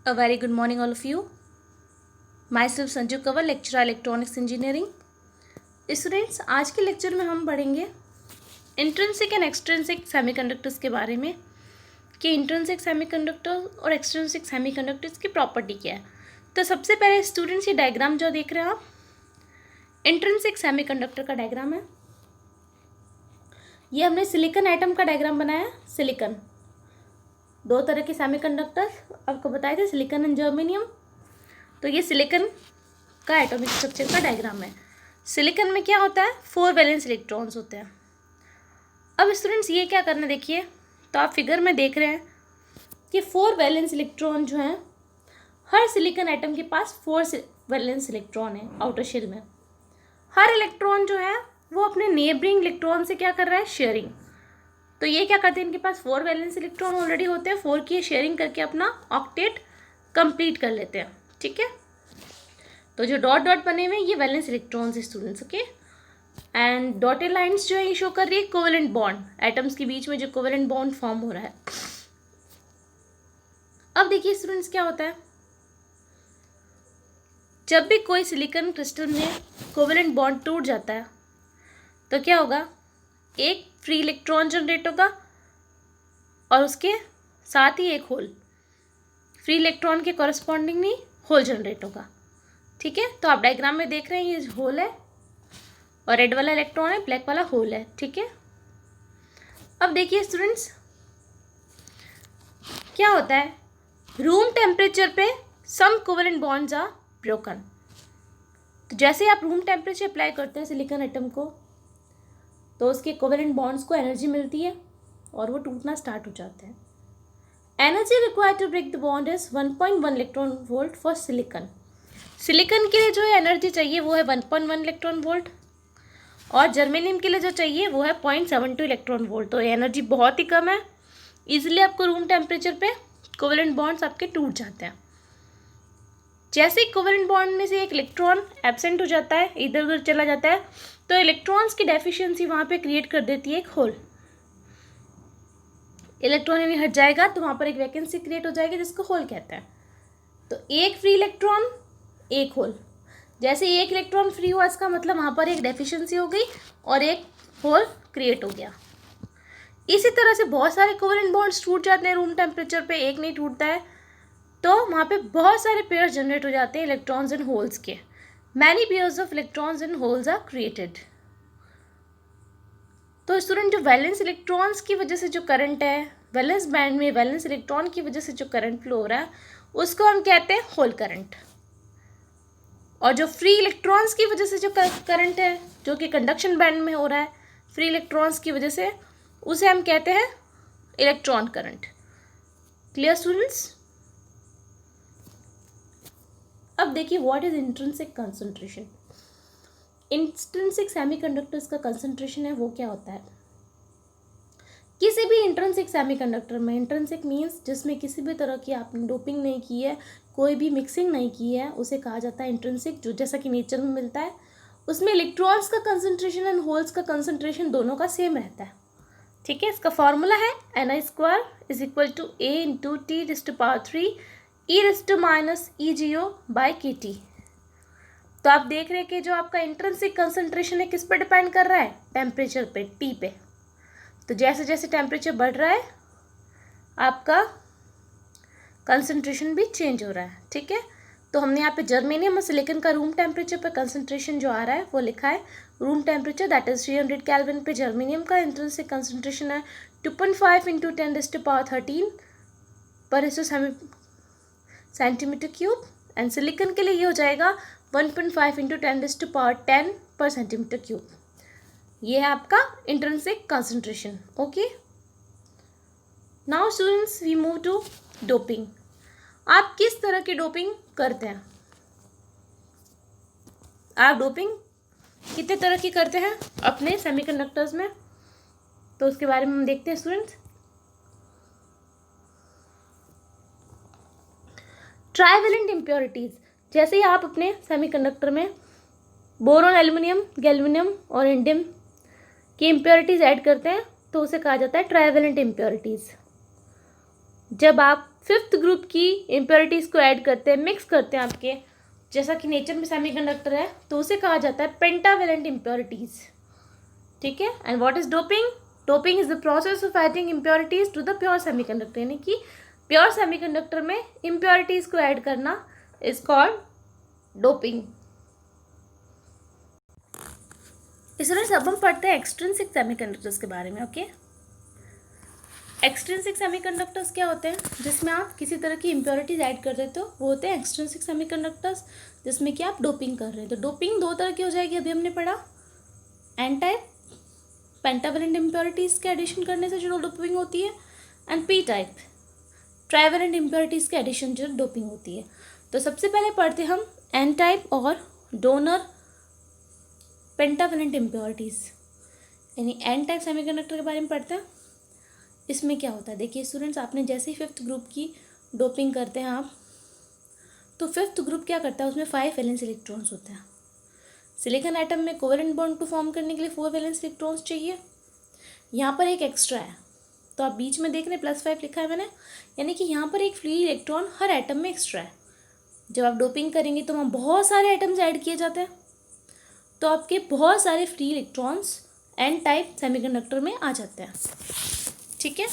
A very good morning all of you. Myself Sanju Kanwar, lecturer electronics engineering. Students, आज के lecture में हम पढ़ेंगे इंट्रिंसिक एंड एक्सट्रिंसिक सेमीकंडक्टर्स के बारे में कि इंट्रिंसिक सेमीकंडक्टर और एक्सट्रिंसिक सेमीकंडक्टर्स की प्रॉपर्टी क्या है। तो सबसे पहले स्टूडेंट्स ये डायग्राम जो देख रहे हैं आप, इंट्रिंसिक सेमीकंडक्टर का डायग्राम है। ये हमने सिलिकॉन एटम का डायग्राम बनाया है। सिलिकॉन, दो तरह के सेमीकंडक्टर्स आपको बताए थे, सिलिकॉन एंड जर्मेनियम। तो ये सिलिकॉन का एटॉमिक स्ट्रक्चर का डायग्राम है। सिलिकॉन में क्या होता है, 4 वैलेंस इलेक्ट्रॉन्स होते हैं। अब स्टूडेंट्स ये क्या करना, देखिए तो आप फिगर में देख रहे हैं कि 4 वैलेंस इलेक्ट्रॉन जो हैं, हर सिलिकॉन एटम के पास 4 वैलेंस इलेक्ट्रॉन है आउटर शेल में। हर इलेक्ट्रॉन जो है वो अपने नेबरिंग इलेक्ट्रॉन से क्या कर रहा है, शेयरिंग। तो ये क्या करते हैं, इनके पास 4 वैलेंस इलेक्ट्रॉन ऑलरेडी होते हैं, 4 की शेयरिंग करके अपना ऑक्टेट कंप्लीट कर लेते हैं। ठीक है, तो जो डॉट डॉट बने हुए ये वैलेंस इलेक्ट्रॉन्स है students. Okay, and dotted lines जो है ये शो कर रही है कोवेलेंट बॉन्ड, एटम्स के बीच में जो कोवेलेंट बॉन्ड फॉर्म हो रहा है। अब देखिए स्टूडेंट्स क्या होता है, जब भी कोई सिलिकॉन क्रिस्टल में कोवेलेंट बॉन्ड टूट जाता है तो क्या होगा, एक फ्री इलेक्ट्रॉन जनरेट होगा और उसके साथ ही एक होल, फ्री इलेक्ट्रॉन के कॉरस्पॉन्डिंग नहीं होल जनरेट होगा। ठीक है, तो आप डायग्राम में देख रहे हैं ये होल है और रेड वाला इलेक्ट्रॉन है, ब्लैक वाला होल है। ठीक है, अब देखिए स्टूडेंट्स क्या होता है, रूम टेम्परेचर पे सम कोवेलेंट बॉन्ड्स आर ब्रोकन। तो जैसे आप रूम टेम्परेचर अप्लाई करते हैं सिलिकॉन एटम को तो उसके कोवेलेंट बॉन्ड्स को एनर्जी मिलती है और वो टूटना स्टार्ट हो जाते हैं। Energy required to break the bond is 1.1 electron volt for silicon. Silicon के लिए जो है एनर्जी चाहिए वो है 1.1 इलेक्ट्रॉन वोल्ट और जर्मेनियम के लिए जो चाहिए वो है 0.72 इलेक्ट्रॉन वोल्ट। तो एनर्जी बहुत ही कम है, इजीली आपको रूम टेम्परेचर पे कोवेलेंट बॉन्ड्स आपके टूट जाते हैं। जैसे ही कोवेलेंट बॉन्ड में से एक इलेक्ट्रॉन एब्सेंट हो जाता है, इधर उधर चला जाता है, तो इलेक्ट्रॉन्स की डेफिशिएंसी वहाँ पे क्रिएट कर देती है एक होल। इलेक्ट्रॉन यानी हट जाएगा तो वहाँ पर एक वैकेंसी क्रिएट हो जाएगी जिसको होल कहते हैं। तो एक फ्री इलेक्ट्रॉन एक होल, जैसे एक इलेक्ट्रॉन फ्री हुआ इसका मतलब वहाँ पर एक डेफिशिएंसी हो गई और एक होल क्रिएट हो गया। इसी तरह से बहुत सारे कोवेलेंट बॉन्ड्स टूट जाते हैं रूम टेम्परेचर पे, एक नहीं टूटता है तो वहाँ पे बहुत सारे पेयर्स जनरेट हो जाते हैं इलेक्ट्रॉन्स एंड होल्स के। Many pairs of electrons and holes are created. तो स्टूडेंट जो वैलेंस इलेक्ट्रॉन्स की वजह से जो करंट है, वैलेंस बैंड में वैलेंस इलेक्ट्रॉन की वजह से जो करंट फ्लो हो रहा है उसको हम कहते हैं होल करंट। और जो फ्री इलेक्ट्रॉन्स की वजह से जो करंट है जो कि कंडक्शन बैंड में हो रहा है फ्री इलेक्ट्रॉन्स की वजह से, उसे हम कहते हैं इलेक्ट्रॉन करंट। Clear students? अब देखिए what is intrinsic concentration. Intrinsic semiconductors का कंसंट्रेशन है वो क्या होता है, किसी भी इंट्रिंसिक सेमीकंडक्टर में, इंट्रिंसिक मींस जिसमें किसी भी तरह की आपने डोपिंग नहीं की है, कोई भी मिक्सिंग नहीं की है, उसे कहा जाता है इंट्रिंसिक। जो जैसा कि नेचर में मिलता है उसमें इलेक्ट्रॉन्स का कंसंट्रेशन एंड होल्स का कंसंट्रेशन दोनों का सेम रहता है। ठीक है, इसका फॉर्मूला है Ni² is equal to A into T⁻³ e⁻EgO/kT। तो आप देख रहे हैं कि जो आपका इंट्रिंसिक कंसंट्रेशन है किस पे डिपेंड कर रहा है, टेम्परेचर पे, T पे। तो जैसे जैसे टेम्परेचर बढ़ रहा है आपका कंसंट्रेशन भी चेंज हो रहा है। ठीक है, तो हमने यहाँ पे जर्मेनियम और सिलिकॉन का रूम टेम्परेचर पे कंसंट्रेशन जो आ रहा है वो लिखा है। Room temperature that is 300 kelvin पे जर्मेनियम का इंट्रिंसिक कंसंट्रेशन है 2.5 इंटू 10⁻13 पर सेंटीमीटर क्यूब, एंड सिलिकॉन के लिए ये हो जाएगा 1.5 इंटू 10⁻10 पर सेंटीमीटर क्यूब। ये है आपका intrinsic concentration. Okay, now students we move to doping. आप किस तरह की डोपिंग करते हैं, आप डोपिंग कितने तरह की करते हैं अपने सेमीकंडक्टर्स में, तो उसके बारे में हम देखते हैं स्टूडेंट्स। ट्राइवेलेंट इम्प्योरिटीज़, जैसे ही आप अपने सेमीकंडक्टर में बोरोन, एल्युमिनियम, गैल्वेनियम और इंडियम की इम्प्योरिटीज़ ऐड करते हैं तो उसे कहा जाता है ट्राइवेलेंट इम्प्योरिटीज़। जब आप फिफ्थ ग्रुप की इम्प्योरिटीज़ को ऐड करते हैं, मिक्स करते हैं आपके, जैसा कि नेचर में सेमीकंडक्टर है, तो उसे कहा जाता है पेंटावेलेंट इम्प्योरिटीज़। ठीक है। And what is doping? Doping is the process of adding impurities to the pure semiconductor, यानी कि प्योर सेमीकंडक्टर में इम्प्योरिटीज़ को ऐड करना इज कॉल्ड डोपिंग। इस तरह से अब हम पढ़ते हैं एक्सट्रिंसिक सेमीकंडक्टर्स के बारे में। ओके, एक्सट्रिंसिक सेमीकंडक्टर्स क्या होते हैं? जिसमें आप किसी तरह की इम्प्योरिटीज ऐड कर देते हो, वो होते हैं एक्सट्रिंसिक सेमीकंडक्टर्स, जिसमें कि आप डोपिंग कर रहे हैं। तो डोपिंग दो तरह की हो जाएगी, अभी हमने पढ़ा। एन टाइप पेंटावेलेंट इम्प्योरिटीज के एडिशन करने से जो डोपिंग होती है, and P type trivalent impurities के एडिशन जो डोपिंग होती है। तो सबसे पहले पढ़ते हम एन टाइप और डोनर पेंटावेलेंट इम्प्योरिटीज़, यानी एन टाइप सेमीकंडक्टर के बारे में पढ़ते हैं। इसमें क्या होता है, देखिए स्टूडेंट्स, आपने जैसे ही फिफ्थ ग्रुप की डोपिंग करते हैं आप, तो फिफ्थ ग्रुप क्या करता है, उसमें 5 वैलेंस इलेक्ट्रॉन्स होते हैं। सिलिकॉन एटम में कोवेलेंट बॉन्ड को फॉर्म करने के लिए 4 वैलेंस इलेक्ट्रॉन्स चाहिए। यहाँ पर एक एक्स्ट्रा है, तो आप बीच में देख रहे हैं +5 लिखा है मैंने, यानी कि यहाँ पर एक फ्री इलेक्ट्रॉन हर एटम में एक्स्ट्रा है। जब आप डोपिंग करेंगे तो वहाँ बहुत सारे एटम्स ऐड किए जाते हैं, तो आपके बहुत सारे free electrons N type semiconductor में आ जाते हैं। ठीक है।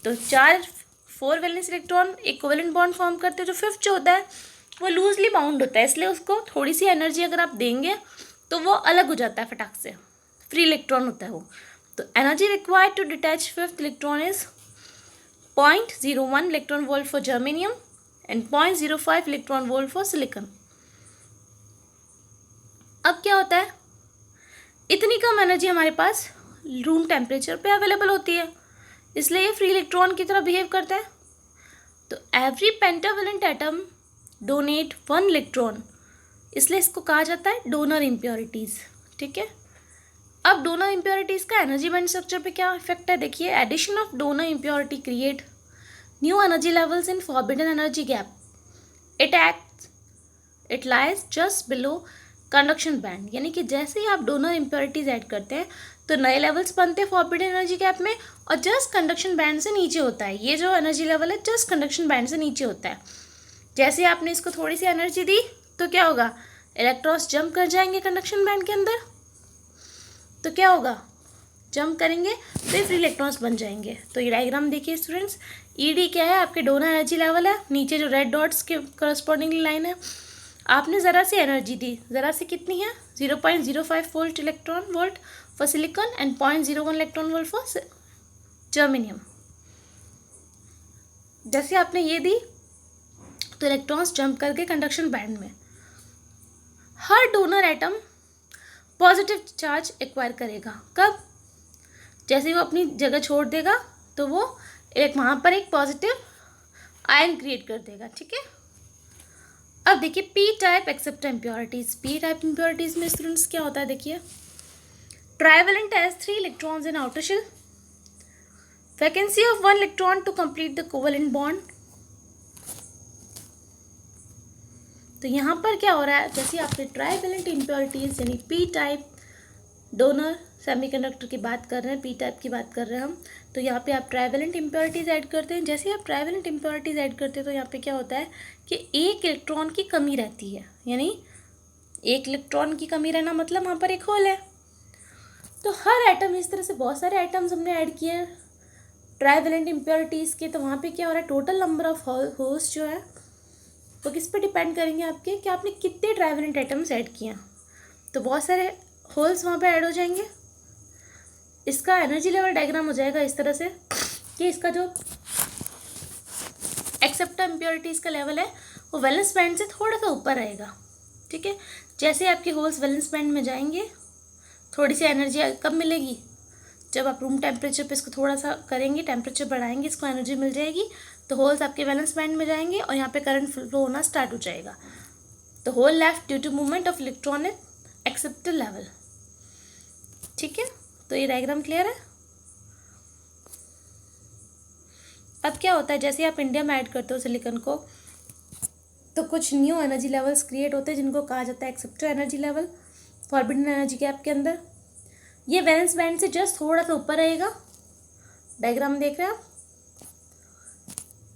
तो 4 वैलेंस इलेक्ट्रॉन एक कोवेलेंट बॉन्ड फॉर्म करते हैं। जो फिफ्थ जो होता है वो लूजली बाउंड होता है, इसलिए उसको थोड़ी सी एनर्जी अगर आप देंगे तो वो अलग हो जाता है फटाक से, फ्री इलेक्ट्रॉन होता है वो। तो energy required to detach fifth electron is 0.01 electron volt for germanium and 0.05 electron volt for silicon. अब क्या होता है, इतनी कम एनर्जी हमारे पास रूम टेम्परेचर पे अवेलेबल होती है, इसलिए ये फ्री इलेक्ट्रॉन की तरह बिहेव करता है। तो every pentavalent atom donate 1 electron, इसलिए इसको कहा जाता है डोनर इम्प्योरिटीज़। ठीक है। अब डोनर इम्प्योरिटीज़ का एनर्जी बैंड स्ट्रक्चर पे क्या इफेक्ट है, देखिए। Addition of donor impurity create new energy levels in forbidden energy gap. It lies just below conduction band, यानी कि जैसे ही आप डोनर इम्प्योरिटीज ऐड करते हैं तो नए लेवल्स बनते हैं फॉरबिडन एनर्जी गैप में, और जस्ट कंडक्शन बैंड से नीचे होता है। ये जो एनर्जी लेवल है जस्ट कंडक्शन बैंड से नीचे होता है। जैसे आपने इसको थोड़ी सी एनर्जी दी तो क्या होगा, इलेक्ट्रॉन्स जंप कर जाएंगे कंडक्शन बैंड के अंदर, तो क्या होगा, जंप करेंगे तो ये फ्री इलेक्ट्रॉन्स बन जाएंगे। तो ये डायग्राम देखिए स्टूडेंट्स, ईडी क्या है, आपके डोनर एनर्जी लेवल है, नीचे जो रेड डॉट्स के करस्पॉन्डिंग लाइन है, आपने ज़रा सी एनर्जी दी, ज़रा सी कितनी है, 0.05 volt electron volt for silicon and 0.01 electron volt for germanium. जैसे आपने ये दी तो इलेक्ट्रॉन्स जंप करके कंडक्शन बैंड में, हर donor atom positive charge acquire करेगा। कब, जैसे ही वो अपनी जगह छोड़ देगा तो वो एक वहाँ पर एक पॉजिटिव आयन क्रिएट कर देगा। ठीक है। अब देखिए P type acceptor impurities. P type impurities में स्टूडेंट्स क्या होता है, देखिए। Trivalent has 3 electrons in outer shell, vacancy of 1 electron to complete the covalent bond. तो यहाँ पर क्या हो रहा है, जैसे आपने ट्राइवेलेंट इम्प्योरिटीज यानी पी टाइप डोनर सेमीकंडक्टर की बात कर रहे हैं, पी टाइप की बात कर रहे हैं हम, तो यहाँ पे आप ट्राइवेलेंट इम्प्योरिटीज ऐड करते हैं। जैसे आप ट्राइवेलेंट इम्प्योरिटीज ऐड करते हैं तो यहाँ पे क्या होता है कि एक इलेक्ट्रॉन की कमी रहती है, यानी एक इलेक्ट्रॉन की कमी रहना मतलब वहाँ पर एक होल है। तो हर एटम, इस तरह से बहुत सारे एटम्स हमने ऐड किए हैं ट्राइवेलेंट इम्प्योरिटीज़ के, तो वहाँ पे क्या हो रहा है, टोटल नंबर ऑफ होल्स जो है वो किस पे डिपेंड करेंगे आपके, कि आपने कितने ट्राइवेलेंट एटम्स ऐड किए हैं। तो बहुत सारे होल्स वहाँ पे ऐड हो जाएंगे। इसका एनर्जी लेवल डायग्राम हो जाएगा इस तरह से कि इसका जो एक्सेप्टर इम्प्योरिटीज़ का लेवल है वो वैलेंस बैंड से थोड़ा सा ऊपर रहेगा। ठीक है। जैसे आपके होल्स वैलेंस बैंड में जाएंगे, थोड़ी सी एनर्जी कब मिलेगी, जब आप रूम टेम्परेचर पे इसको थोड़ा सा करेंगे, टेम्परेचर बढ़ाएंगे, इसको एनर्जी मिल जाएगी, तो होल्स आपके वैलेंस बैंड में जाएंगे और यहाँ पे करंट फ्लो होना स्टार्ट हो जाएगा। तो hole left due to movement of electron at acceptor level. ठीक है। तो ये डायग्राम क्लियर है। अब क्या होता है, जैसे आप इंडिया में ऐड करते हो सिलिकॉन को, तो कुछ न्यू एनर्जी लेवल्स क्रिएट होते हैं जिनको कहा जाता है acceptor energy level forbidden energy gap के अंदर। ये वैलेंस बैंड से जस्ट थोड़ा सा ऊपर रहेगा, डायग्राम देख रहे हैं आप।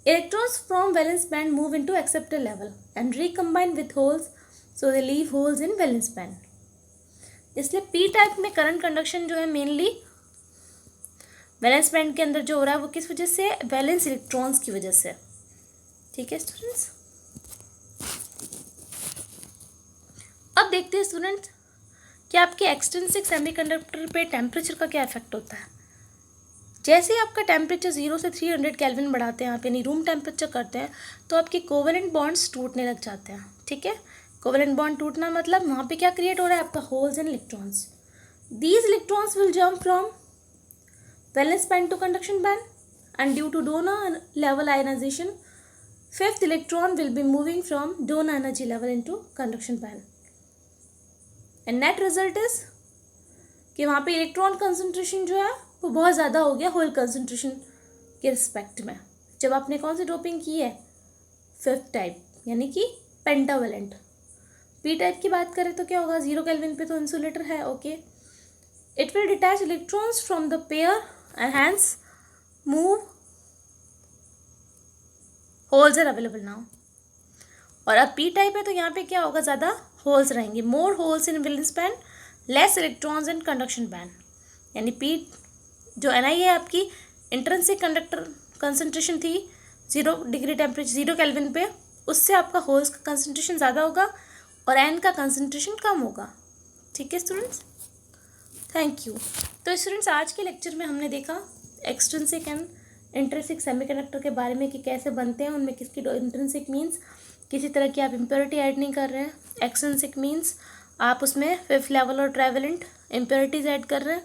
Electrons from valence band move into acceptor level and recombine with holes, so they leave holes in valence band. इसलिए पी टाइप में करंट कंडक्शन जो है मेनली वैलेंस बैंड के अंदर जो हो रहा है वो किस वजह से, वैलेंस इलेक्ट्रॉन्स की वजह से। ठीक है स्टूडेंट्स, अब देखते हैं स्टूडेंट्स कि आपके एक्सट्रिंसिक सेमीकंडक्टर पे टेम्परेचर का क्या इफेक्ट होता है। जैसे ही आपका टेम्परेचर 0 से 300 केल्विन बढ़ाते हैं आप, यानी रूम टेम्परेचर करते हैं, तो आपके कोवेलेंट बॉन्ड्स टूटने लग जाते हैं। ठीक है, कोवेलेंट बॉन्ड टूटना मतलब वहाँ पे क्या क्रिएट हो रहा है, आपका holes and electrons. These electrons will jump from valence band to conduction band and due to donor level ionization, fifth electron will be moving from donor energy level into conduction band and net result is कि वहाँ पे electron concentration जो है वो बहुत ज़्यादा हो गया होल कंसंट्रेशन के रिस्पेक्ट में। जब आपने कौन सी डोपिंग की है, फिफ्थ टाइप, यानी कि पेंटावेलेंट। पी टाइप की बात करें तो क्या होगा, 0 केल्विन पे तो इंसुलेटर है, okay. It will detach electrons from the pair and hence move, holes are available now. और अब पी टाइप है तो यहाँ पे क्या होगा, ज़्यादा होल्स रहेंगे, more holes in valence band, less electrons in conduction band. यानी पी जो एन आई है आपकी इंट्रिंसिक कंडक्टर कंसंट्रेशन थी 0 डिग्री टेम्परेचर 0 केल्विन पे, उससे आपका होल्स का कंसंट्रेशन ज़्यादा होगा और एन का कंसंट्रेशन कम होगा। ठीक है स्टूडेंट्स, थैंक यू। तो स्टूडेंट्स आज के लेक्चर में हमने देखा एक्सट्रिंसिक एंड इंट्रिंसिक सेमीकंडक्टर के बारे में कि कैसे बनते हैं, उनमें किसकी इंट्रिंसिक मीन्स किसी तरह की आप इम्प्योरिटी ऐड नहीं कर रहे हैं, एक्सट्रिंसिक मीन्स आप उसमें फिफ्थ लेवल और ट्रैवलेंट इम्प्योरिटीज ऐड कर रहे हैं,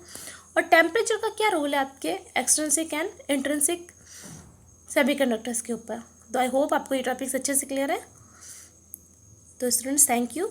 और टेम्परेचर का क्या रोल है आपके एक्सट्रिंसिक एंड इंट्रिंसिक सेमीकंडक्टर्स के ऊपर। तो आई होप आपको ये टॉपिक्स अच्छे से क्लियर है। तो स्टूडेंट्स थैंक यू।